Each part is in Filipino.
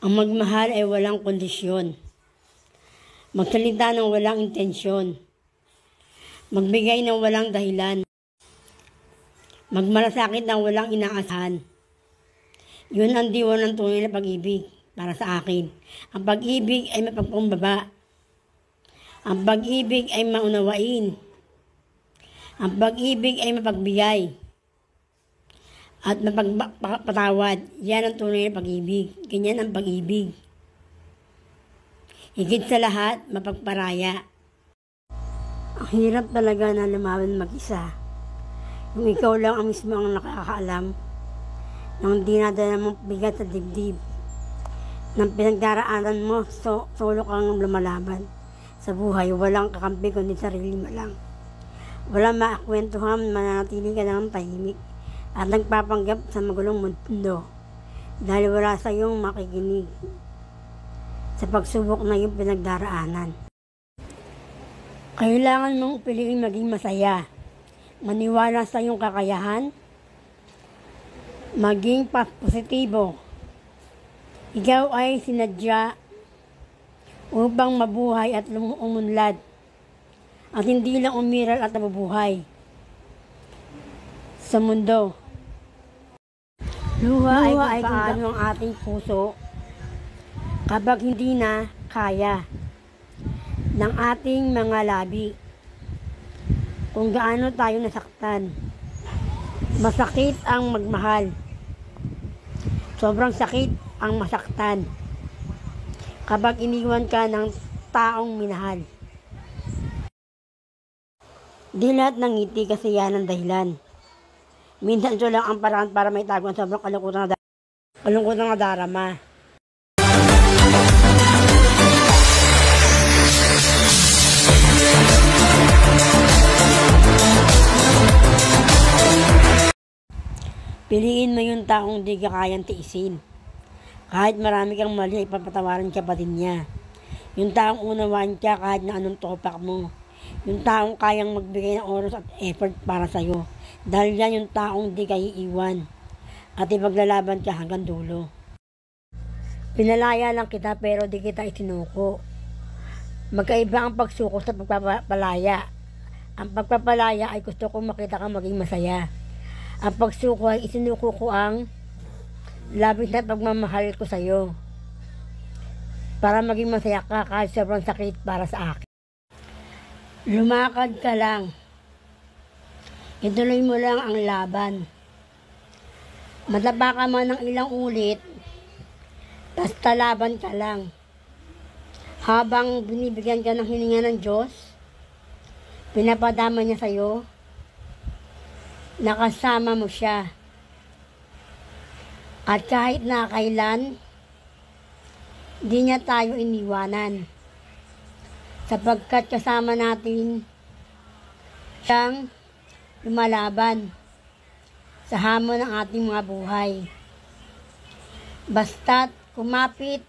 Ang magmahal ay walang kondisyon. Magsalita ng walang intensyon. Magbigay ng walang dahilan. Magmalasakit ng walang inaasahan. Yun ang diwa ng tunay na pag-ibig para sa akin. Ang pag-ibig ay mapagkumbaba. Ang pag-ibig ay maunawain. Ang pag-ibig ay mapagbigay. At mapagpatawad. Yan ang tunay na pag-ibig. Ganyan ang pag-ibig. Higit sa lahat, mapagparaya. Ang hirap talaga na lumaban mag-isa. Yung ikaw lang ang mismo ang nakakaalam ng dinadala mong bigat sa dibdib. Nang pinagdaraanan mo, solo kang lumalaban. Sa buhay, walang kakampi kundi sarili mo lang. Walang maakwentuhan, mananatili ka ng tahimik at nagpapanggap sa magulong mundo dahil wala sa iyong makikinig sa pagsubok na iyong pinagdaraanan. Kailangan mong piliin maging masaya, maniwala sa iyong kakayahan, maging positibo. Ikaw ay sinadya upang mabuhay at umunlad at hindi lang umiral at nabubuhay sa mundo. Luha ay kung paano ang ating puso kapag hindi na kaya ng ating mga labi. Kung gaano tayo nasaktan. Masakit ang magmahal. Sobrang sakit ang masaktan kapag iniwan ka ng taong minahal. Di lahat ng ngiti kasi yan ang dahilan. Minsan ito lang ang paraan para may tago ang sobrang kalungkutan na darama. Piliin mo yung taong di ka kayang tiisin. Kahit marami kang mali, ipapatawaran ka pa din niya. Yung taong unawaan ka kahit na anong topak mo. Yung taong kayang magbigay ng oras at effort para sa'yo. Dahil yan yung taong di ka iiwan. At ipaglalaban ka hanggang dulo. Pinalaya lang kita pero di kita isinuko. Magkaiba ang pagsuko sa pagpapalaya. Ang pagpapalaya ay gusto kong makita kang maging masaya. Ang pagsuko ay isinuko ko ang labis na pagmamahal ko sa'yo. Para maging masaya ka kahit sobrang sakit para sa akin. Lumakad ka lang. Ituloy mo lang ang laban. Matapa ka man ng ilang ulit, basta laban ka lang. Habang binibigyan ka ng hininga ng Diyos, pinapadama niya sa'yo, nakasama mo siya. At kahit na kailan, di niya tayo iniwanan. Sapagkat kasama natin siyang lumalaban sa hamon ng ating mga buhay. Basta't kumapit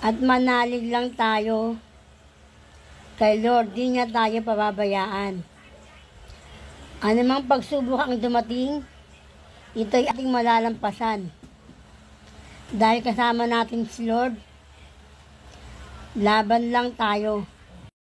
at manalig lang tayo kay Lord, di niya tayo pababayaan. Anumang pagsubok ang dumating, ito'y ating malalampasan. Dahil kasama natin si Lord, laban lang tayo.